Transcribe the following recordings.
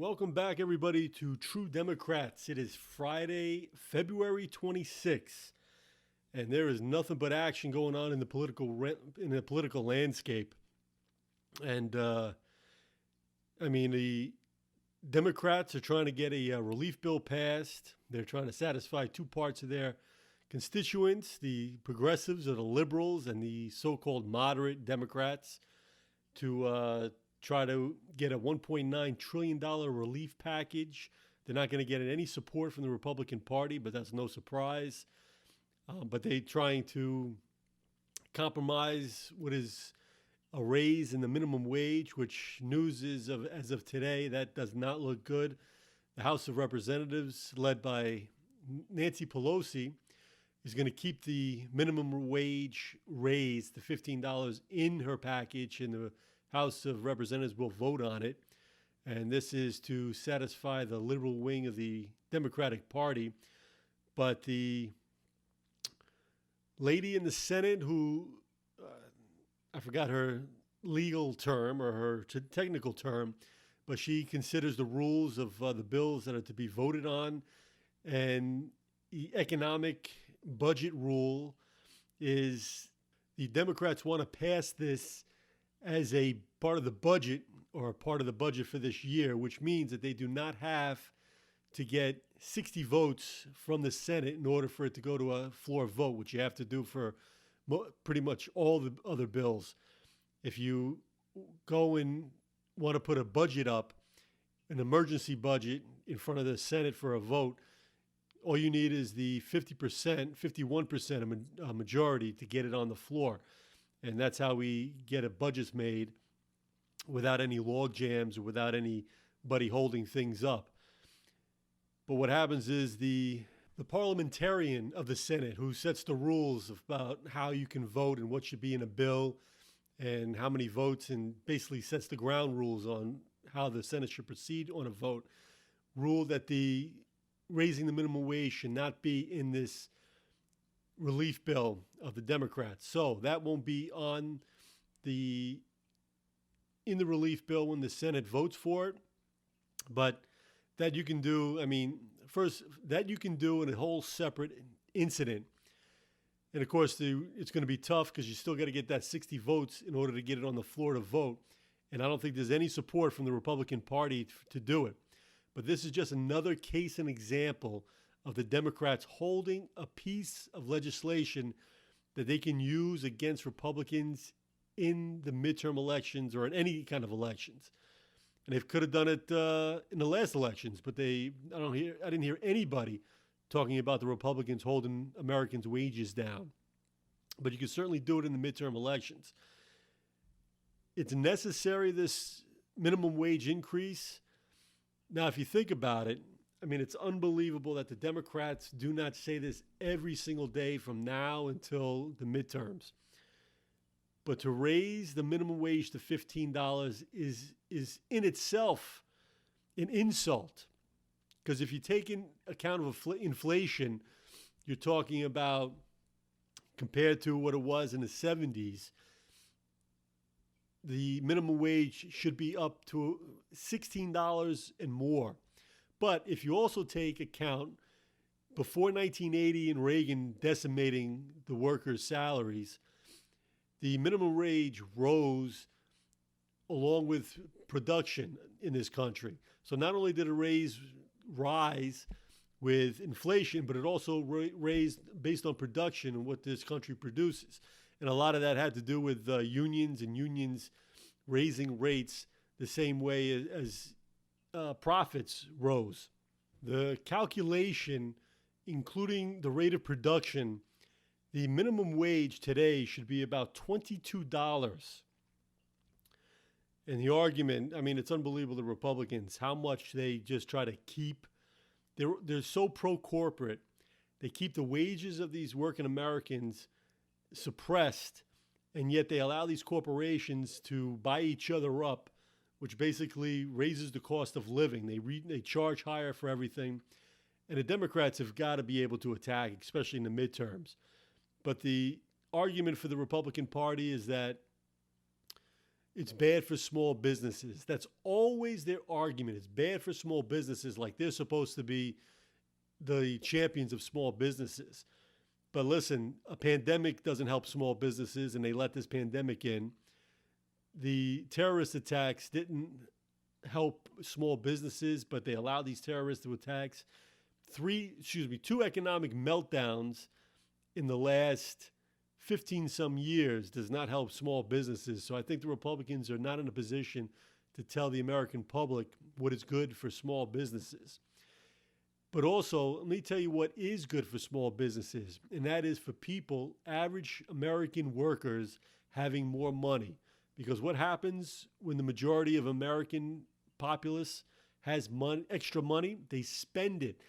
Welcome back, everybody, to True Democrats. It is Friday, February 26th, and there is nothing but action going on in the political landscape. And the Democrats are trying to get a relief bill passed. They're trying to satisfy two parts of their constituents: the progressives, or the liberals, and the so-called moderate Democrats, to try to get a $1.9 trillion relief package. They're not going to get any support from the Republican Party, but that's no surprise. But they're trying to compromise what is a raise in the minimum wage, which news is as of today, that does not look good. The House of Representatives, led by Nancy Pelosi, is going to keep the minimum wage raise to $15 in her package, and the House of Representatives will vote on it. And this is to satisfy the liberal wing of the Democratic Party. But the lady in the Senate who, I forgot her legal term or her technical term, but she considers the rules of the bills that are to be voted on. And the economic budget rule is the Democrats want to pass this as a part of the budget, or a part of the budget for this year, which means that they do not have to get 60 votes from the Senate in order for it to go to a floor vote, which you have to do for pretty much all the other bills. If you go and want to put a budget up, an emergency budget, in front of the Senate for a vote, all you need is the 50%, 51% majority to get it on the floor. And that's how we get a budgets made without any log jams or without anybody holding things up. But what happens is the parliamentarian of the Senate, who sets the rules about how you can vote and what should be in a bill and how many votes, and basically sets the ground rules on how the Senate should proceed on a vote, ruled that the raising the minimum wage should not be in this relief bill of the Democrats. So that won't be in the relief bill when the Senate votes for it. But that you can do, first, that you can do in a whole separate incident. And of course, it's going to be tough because you still got to get that 60 votes in order to get it on the floor to vote. And I don't think there's any support from the Republican Party to do it. But this is just another case and example of the Democrats holding a piece of legislation that they can use against Republicans in the midterm elections or in any kind of elections. And they could have done it in the last elections, but I didn't hear anybody talking about the Republicans holding Americans' wages down. But you can certainly do it in the midterm elections. It's necessary, this minimum wage increase. Now, if you think about it, it's unbelievable that the Democrats do not say this every single day from now until the midterms. But to raise the minimum wage to $15 is in itself an insult. Because if you take in account of inflation, you're talking about, compared to what it was in the 70s, the minimum wage should be up to $16 and more. But if you also take account, before 1980 and Reagan decimating the workers' salaries, the minimum wage rose along with production in this country. So not only did it rise with inflation, but it also raised based on production and what this country produces. And a lot of that had to do with unions raising rates the same way as profits rose. The calculation, including the rate of production, the minimum wage today should be about $22. And the argument, it's unbelievable, the Republicans, how much they just try to keep. They're so pro-corporate. They keep the wages of these working Americans suppressed, and yet they allow these corporations to buy each other up, which basically raises the cost of living. They charge higher for everything. And the Democrats have got to be able to attack, especially in the midterms. But the argument for the Republican Party is that it's bad for small businesses. That's always their argument. It's bad for small businesses, like they're supposed to be the champions of small businesses. But listen, a pandemic doesn't help small businesses, and they let this pandemic in. The terrorist attacks didn't help small businesses, but they allowed these terrorists to attack. Two economic meltdowns in the last 15 some years does not help small businesses. So I think the Republicans are not in a position to tell the American public what is good for small businesses. But also, let me tell you what is good for small businesses, and that is for people, average American workers, having more money. Because what happens when the majority of American populace has extra money? They spend it.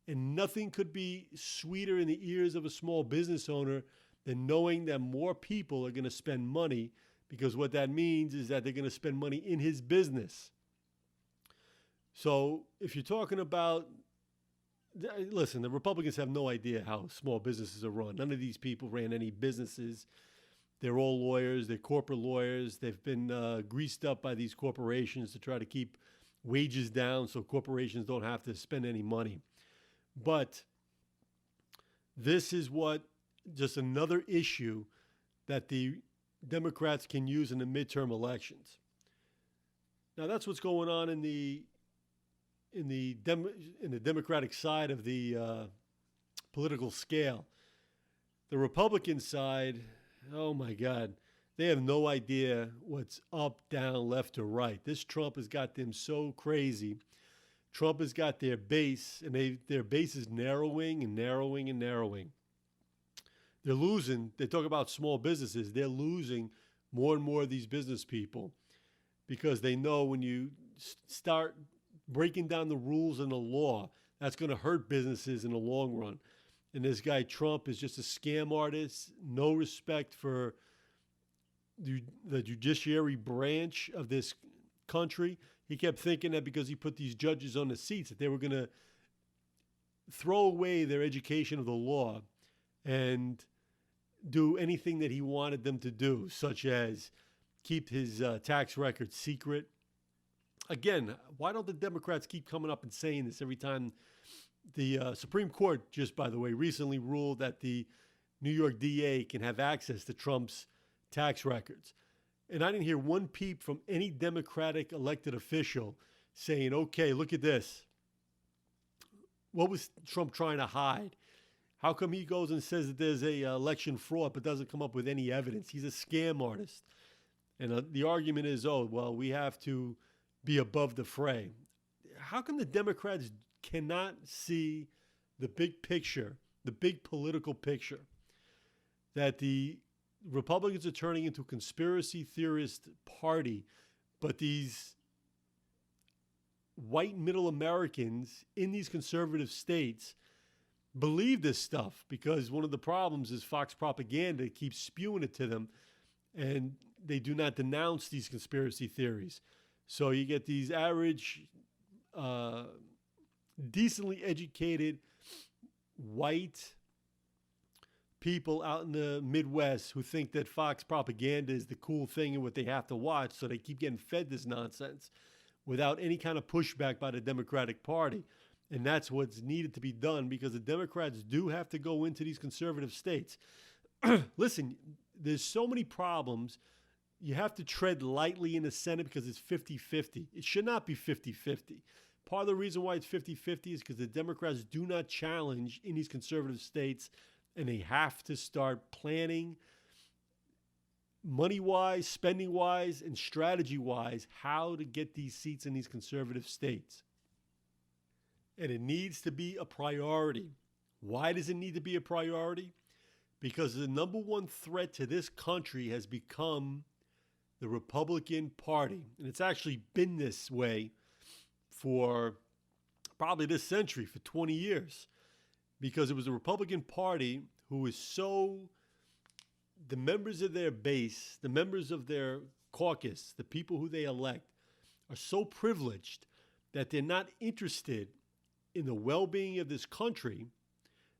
And nothing could be sweeter in the ears of a small business owner than knowing that more people are going to spend money, because what that means is that they're going to spend money in his business. So if you're talking about, listen, the Republicans have no idea how small businesses are run. None of these people ran any businesses. They're all lawyers. They're corporate lawyers. They've been greased up by these corporations to try to keep wages down so corporations don't have to spend any money. But this is just another issue that the Democrats can use in the midterm elections. Now, that's what's going on in the Democratic side of the political scale. The Republican side, oh my God, they have no idea what's up, down, left, or right. This Trump has got them so crazy. Trump has got their base, and their base is narrowing and narrowing and narrowing. They're losing. They talk about small businesses. They're losing more and more of these business people because they know when you start breaking down the rules and the law, that's going to hurt businesses in the long run. And this guy Trump is just a scam artist, no respect for the judiciary branch of this country. He kept thinking that because he put these judges on the seats that they were going to throw away their education of the law and do anything that he wanted them to do, such as keep his tax record secret. Again, why don't the Democrats keep coming up and saying this every time? The Supreme Court, just by the way, recently ruled that the New York DA can have access to Trump's tax records. And I didn't hear one peep from any Democratic elected official saying, okay, look at this. What was Trump trying to hide? How come he goes and says that there's a election fraud but doesn't come up with any evidence? He's a scam artist. And the argument is, oh, well, we have to be above the fray. How come the Democrats cannot see the big picture, the big political picture, that the Republicans are turning into a conspiracy theorist party, but these white middle Americans in these conservative states believe this stuff? Because one of the problems is Fox propaganda keeps spewing it to them, and they do not denounce these conspiracy theories. So you get these average, decently educated white people out in the Midwest who think that Fox propaganda is the cool thing and what they have to watch, so they keep getting fed this nonsense without any kind of pushback by the Democratic Party. And that's what's needed to be done, because the Democrats do have to go into these conservative states. Listen, there's so many problems. You have to tread lightly in the Senate because it's 50-50. It should not be 50-50. Part of the reason why it's 50-50 is because the Democrats do not challenge in these conservative states, and they have to start planning money-wise, spending-wise, and strategy-wise how to get these seats in these conservative states. And it needs to be a priority. Why does it need to be a priority? Because the number one threat to this country has become the Republican Party. And it's actually been this way for probably this century, for 20 years. Because it was the Republican Party who was the members of their base, the members of their caucus, the people who they elect, are so privileged that they're not interested in the well-being of this country.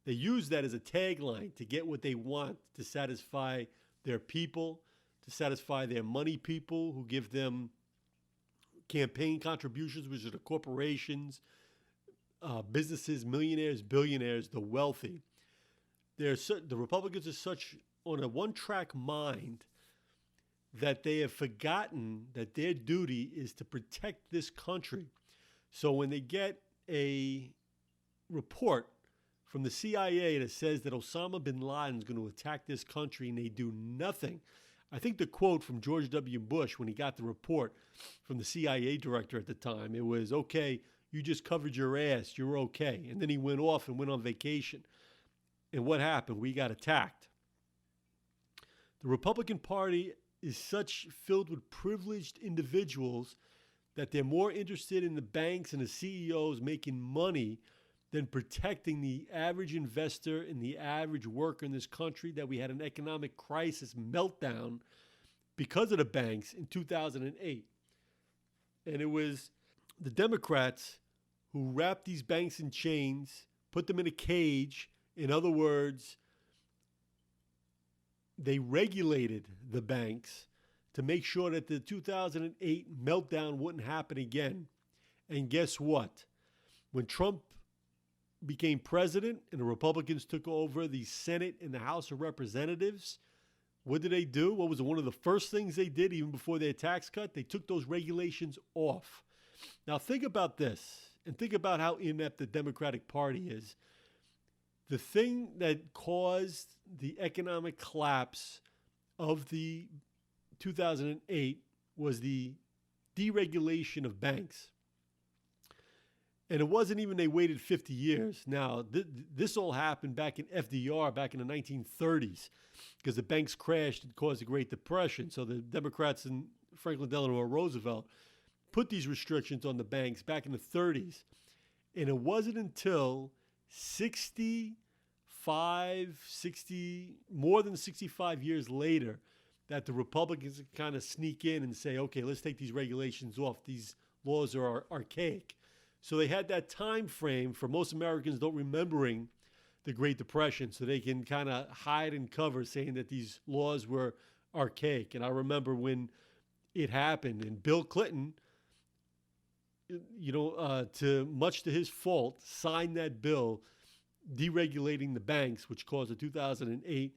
They use that as a tagline to get what they want, to satisfy their people, to satisfy their money people who give them campaign contributions, which are the corporations, businesses, millionaires, billionaires, the wealthy. The Republicans are such on a one-track mind that they have forgotten that their duty is to protect this country. So when they get a report from the CIA that says that Osama bin Laden is going to attack this country and they do nothing, I think the quote from George W. Bush when he got the report from the CIA director at the time, it was, okay, you just covered your ass, you're okay. And then he went off and went on vacation. And what happened? We got attacked. The Republican Party is such filled with privileged individuals that they're more interested in the banks and the CEOs making money than protecting the average investor and the average worker in this country, that we had an economic crisis meltdown because of the banks in 2008. And it was the Democrats who wrapped these banks in chains, put them in a cage. In other words, they regulated the banks to make sure that the 2008 meltdown wouldn't happen again. And guess what? When Trump became president and the Republicans took over the Senate and the House of Representatives, what did they do? What was one of the first things they did, even before their tax cut? They took those regulations off. Now think about this, and think about how inept the Democratic Party is. The thing that caused the economic collapse of the 2008 was the deregulation of banks. And it wasn't even they waited 50 years. Now, this all happened back in FDR, back in the 1930s, because the banks crashed and caused the Great Depression. So the Democrats and Franklin Delano Roosevelt put these restrictions on the banks back in the 30s. And it wasn't until more than 65 years later that the Republicans kind of sneak in and say, okay, let's take these regulations off. These laws are archaic. So they had that time frame for most Americans don't remembering the Great Depression, so they can kind of hide and cover saying that these laws were archaic. And I remember when it happened, and Bill Clinton, much to his fault, signed that bill deregulating the banks, which caused the 2008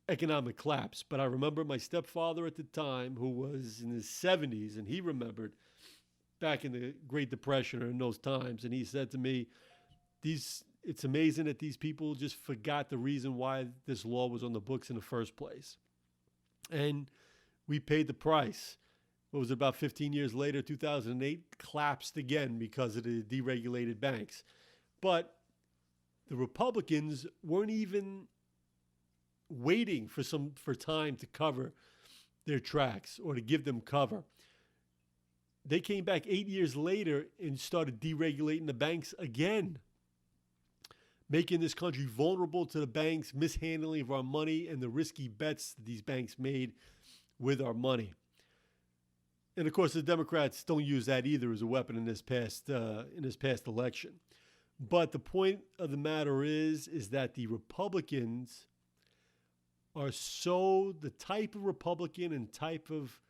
economic collapse. But I remember my stepfather at the time, who was in his 70s, and he remembered back in the Great Depression or in those times, and he said to me, it's amazing that these people just forgot the reason why this law was on the books in the first place. And we paid the price. What was it, about 15 years later, 2008, collapsed again because of the deregulated banks. But the Republicans weren't even waiting for time to cover their tracks or to give them cover. They came back 8 years later and started deregulating the banks again, making this country vulnerable to the banks' mishandling of our money and the risky bets that these banks made with our money. And of course, the Democrats don't use that either as a weapon in this past election. But the point of the matter is that the Republicans are the type of Republican and type of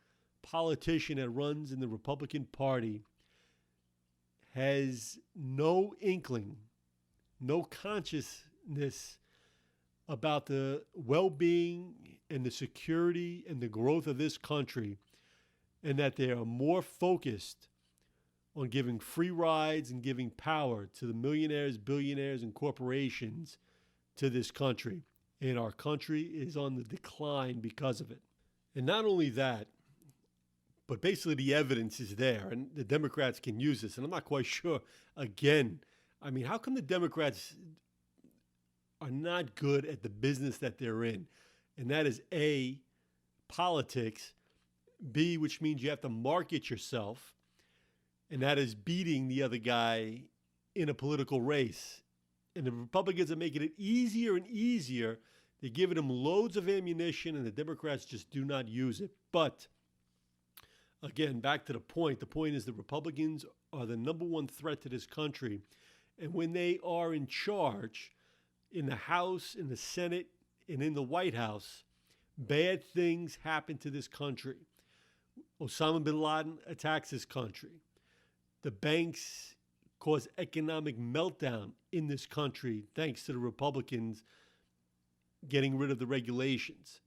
politician that runs in the Republican Party has no inkling, no consciousness about the well-being and the security and the growth of this country, and that they are more focused on giving free rides and giving power to the millionaires, billionaires, and corporations to this country. And our country is on the decline because of it. And not only that, but basically the evidence is there, and the Democrats can use this. And I'm not quite sure, again, I mean, how come the Democrats are not good at the business that they're in? And that is A, politics, B, which means you have to market yourself, and that is beating the other guy in a political race. And the Republicans are making it easier and easier. They're giving them loads of ammunition, and the Democrats just do not use it. But again, back to the point. The point is the Republicans are the number one threat to this country. And when they are in charge in the House, in the Senate, and in the White House, Bad things happen to this country. Osama bin Laden attacks this country. The banks cause economic meltdown in this country thanks to the Republicans getting rid of the regulations.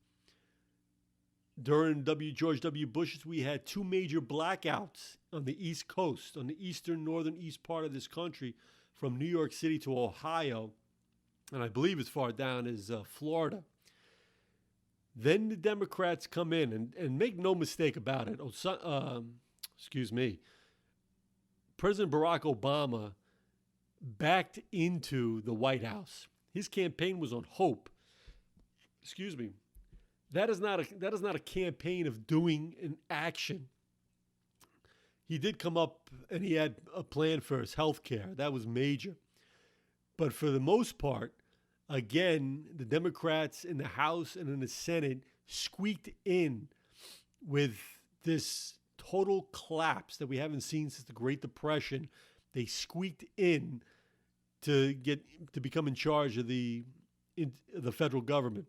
During George W. Bush's, we had two major blackouts on the East Coast, on the eastern, northern, east part of this country, from New York City to Ohio, and I believe as far down as Florida. Then the Democrats come in, and make no mistake about it, President Barack Obama backed into the White House. His campaign was on hope. That is not a campaign of doing an action. He did come up and he had a plan for his health care. That was major. But for the most part, again, the Democrats in the House and in the Senate squeaked in with this total collapse that we haven't seen since the Great Depression. They squeaked in to become in charge of the federal government.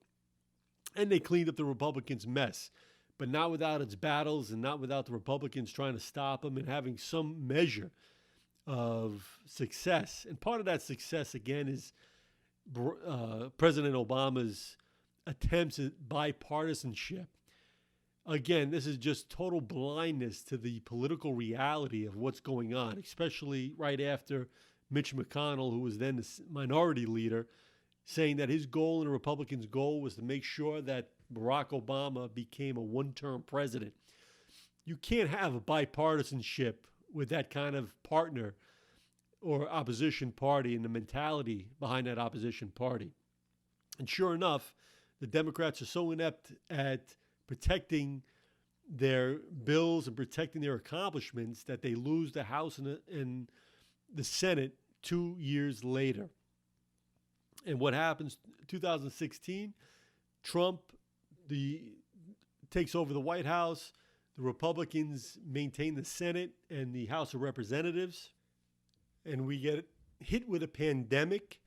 And they cleaned up the Republicans' mess, but not without its battles and not without the Republicans trying to stop them and having some measure of success. And part of that success, again, is President Obama's attempts at bipartisanship. Again, this is just total blindness to the political reality of what's going on, especially right after Mitch McConnell, who was then the minority leader, saying that his goal and the Republicans' goal was to make sure that Barack Obama became a one-term president. You can't have a bipartisanship with that kind of partner or opposition party and the mentality behind that opposition party. And sure enough, the Democrats are so inept at protecting their bills and protecting their accomplishments that they lose the House and the Senate 2 years later. And what happens? 2016, Trump takes over the White House. The Republicans maintain the Senate and the House of Representatives. And we get hit with a pandemic.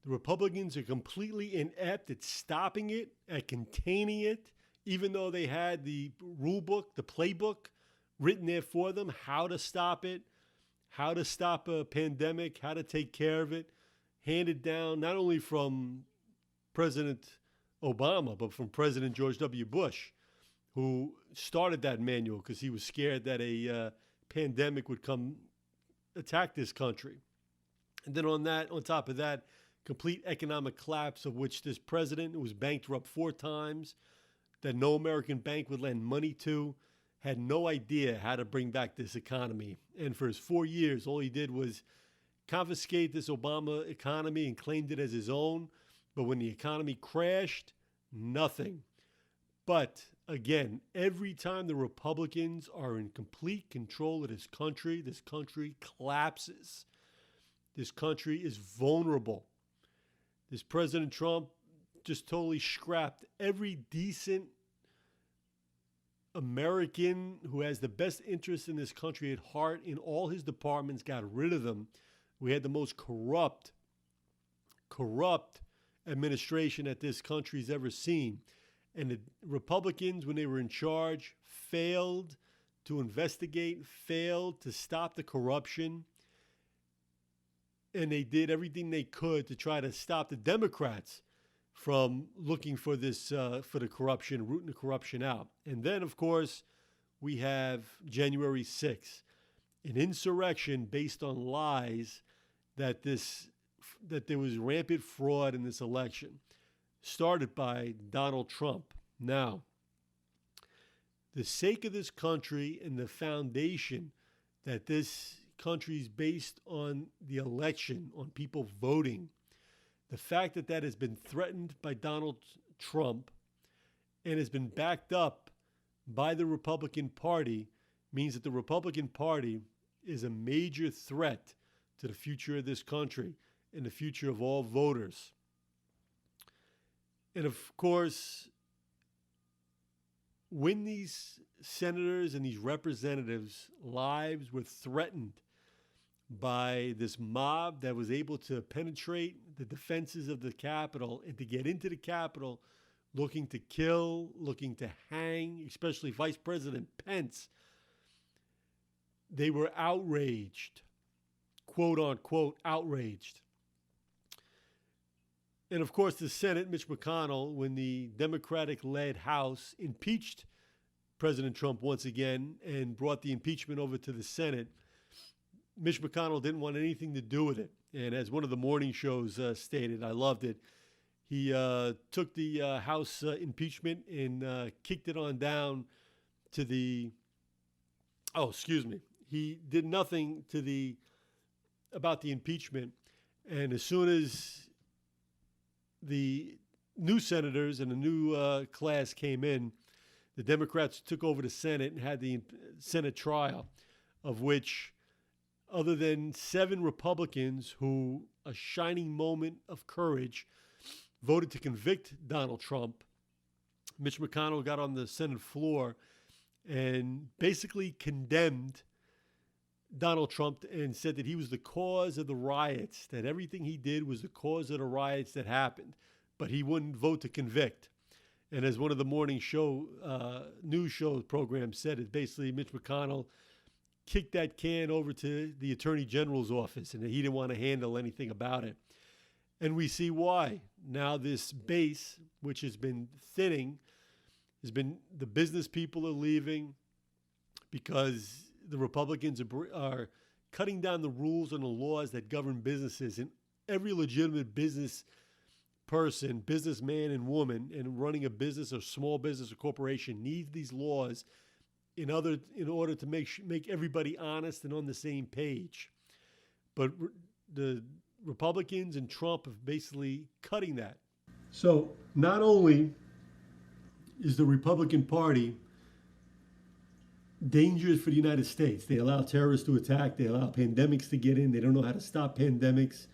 The Republicans are completely inept at stopping it, at containing it, even though they had the rule book, the playbook written there for them, how to stop it, how to stop a pandemic, how to take care of it. Handed down not only from President Obama, but from President George W. Bush, who started that manual because he was scared that a pandemic would come attack this country. And then on top of that, complete economic collapse of which this president, who was bankrupt 4 times, that no American bank would lend money to, had no idea how to bring back this economy. And for his 4 years, all he did was confiscate this Obama economy and claimed it as his own. But when the economy crashed, nothing. But again, every time the Republicans are in complete control of this country collapses. This country is vulnerable. This President Trump just totally scrapped every decent American who has the best interest in this country at heart in all his departments, got rid of them. We had the most corrupt administration that this country's ever seen. And the Republicans, when they were in charge, failed to investigate, failed to stop the corruption. And they did everything they could to try to stop the Democrats from looking for this, for the corruption, rooting the corruption out. And then, of course, we have January 6th, an insurrection based on lies that there was rampant fraud in this election, started by Donald Trump. Now, the sake of this country and the foundation that this country is based on the election, on people voting, the fact that that has been threatened by Donald Trump and has been backed up by the Republican Party means that the Republican Party is a major threat to the future of this country and the future of all voters. And of course, when these senators and these representatives' lives were threatened by this mob that was able to penetrate the defenses of the Capitol and to get into the Capitol looking to kill, looking to hang, especially Vice President Pence. They were outraged, quote unquote, outraged. And of course, the Senate, Mitch McConnell, when the Democratic-led House impeached President Trump once again and brought the impeachment over to the Senate, Mitch McConnell didn't want anything to do with it. And as one of the morning shows stated, I loved it, he took the House impeachment and kicked it on down to the, he did nothing to about the impeachment. And as soon as the new senators and the new class came in, the Democrats took over the Senate and had the Senate trial, of which, other than 7 Republicans who, a shining moment of courage, voted to convict Donald Trump, Mitch McConnell got on the Senate floor and basically condemned Donald Trump and said that he was the cause of the riots, that everything he did was the cause of the riots that happened, but he wouldn't vote to convict. And as one of the morning show news show programs said, it basically Mitch McConnell kicked that can over to the Attorney General's office, and he didn't want to handle anything about it. And we see why. Now this base, which has been thinning, the business people are leaving because the Republicans are cutting down the rules and the laws that govern businesses. And every legitimate business person, businessman and woman, and running a business or small business or corporation needs these laws in order to make everybody honest and on the same page. But the Republicans and Trump are basically cutting that. So not only is the Republican Party dangerous for the United States, they allow terrorists to attack, they allow pandemics to get in, they don't know how to stop pandemics,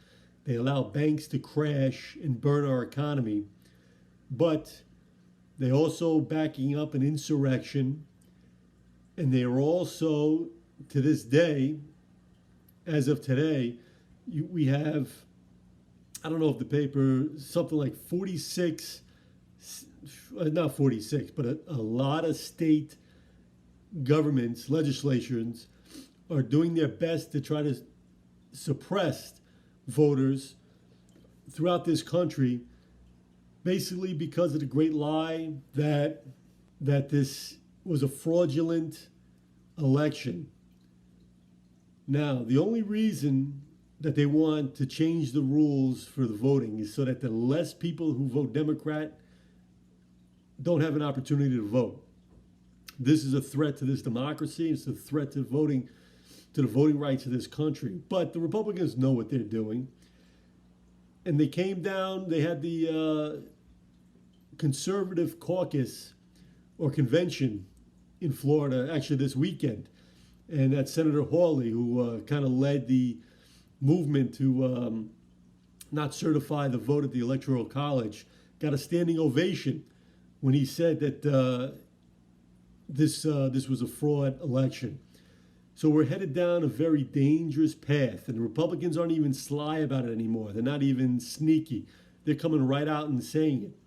they allow banks to crash and burn our economy, but they're also backing up an insurrection, and they are also, to this day, as of today, we have, I don't know if the paper, something like 46, not 46, but a lot of state governments, legislatures, are doing their best to try to suppress voters throughout this country, basically because of the great lie that this was a fraudulent election. Now, the only reason that they want to change the rules for the voting is so that the less people who vote Democrat don't have an opportunity to vote. This is a threat to this democracy. It's a threat to the voting rights of this country. But the Republicans know what they're doing. And they came down, they had the conservative caucus or convention in Florida, actually this weekend. And that's Senator Hawley, who kind of led the movement to not certify the vote at the Electoral College, got a standing ovation when he said that this was a fraud election. So we're headed down a very dangerous path, and the Republicans aren't even sly about it anymore. They're not even sneaky. They're coming right out and saying it.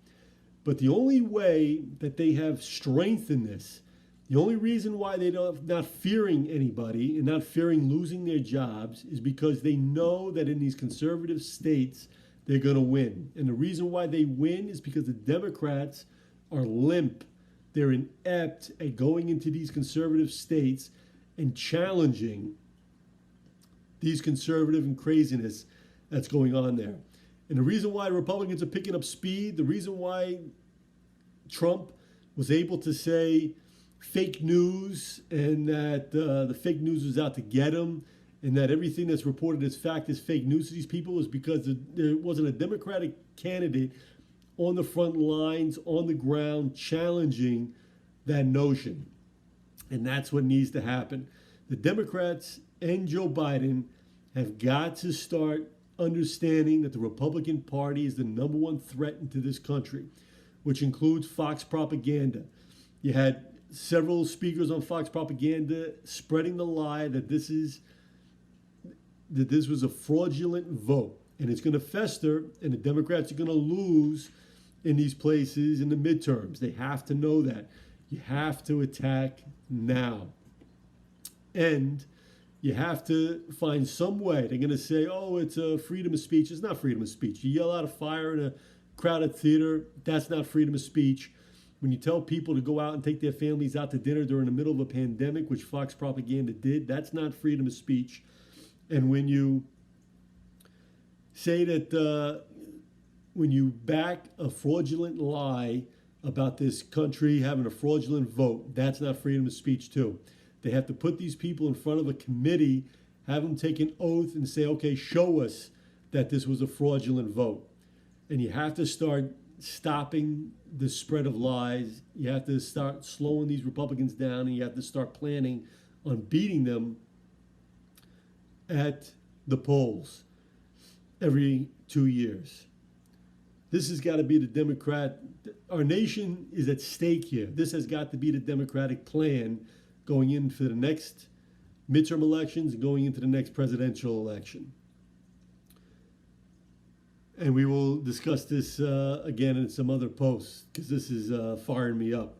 But the only way that they have strength in this, the only reason why they're not fearing anybody and not fearing losing their jobs is because they know that in these conservative states, they're going to win. And the reason why they win is because the Democrats are limp. They're inept at going into these conservative states and challenging these conservative and craziness that's going on there. And the reason why Republicans are picking up speed, the reason why Trump was able to say fake news and that the fake news was out to get him and that everything that's reported as fact is fake news to these people is because there wasn't a Democratic candidate on the front lines, on the ground, challenging that notion. And that's what needs to happen. The Democrats and Joe Biden have got to start understanding that the Republican Party is the number one threat into this country, which includes Fox propaganda. You had several speakers on Fox propaganda spreading the lie that this was a fraudulent vote. And it's going to fester, and the Democrats are going to lose in these places in the midterms. They have to know that. You have to attack now. And you have to find some way. They're going to say, oh, it's a freedom of speech. It's not freedom of speech. You yell out of fire in a crowded theater, that's not freedom of speech. When you tell people to go out and take their families out to dinner during the middle of a pandemic, which Fox propaganda did, that's not freedom of speech. And when you say that, when you back a fraudulent lie about this country having a fraudulent vote, that's not freedom of speech too. They have to put these people in front of a committee, have them take an oath and say, okay, show us that this was a fraudulent vote. And you have to start stopping the spread of lies. You have to start slowing these Republicans down, and you have to start planning on beating them at the polls every 2 years. This has got to be the Democrat. Our nation is at stake here. This has got to be the Democratic plan going into the next midterm elections and going into the next presidential election. And we will discuss this again in some other posts, because this is firing me up.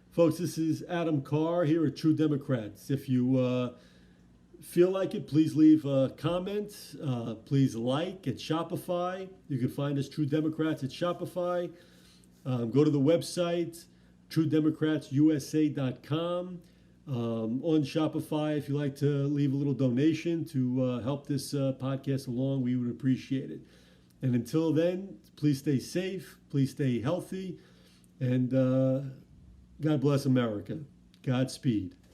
Folks, this is Adam Carr here at True Democrats. If you feel like it, please leave a comment. Please like at Shopify. You can find us True Democrats at Shopify. Go to the website, truedemocratsusa.com. On Shopify, if you'd like to leave a little donation to help this podcast along, we would appreciate it. And until then, please stay safe, please stay healthy, and God bless America. Godspeed.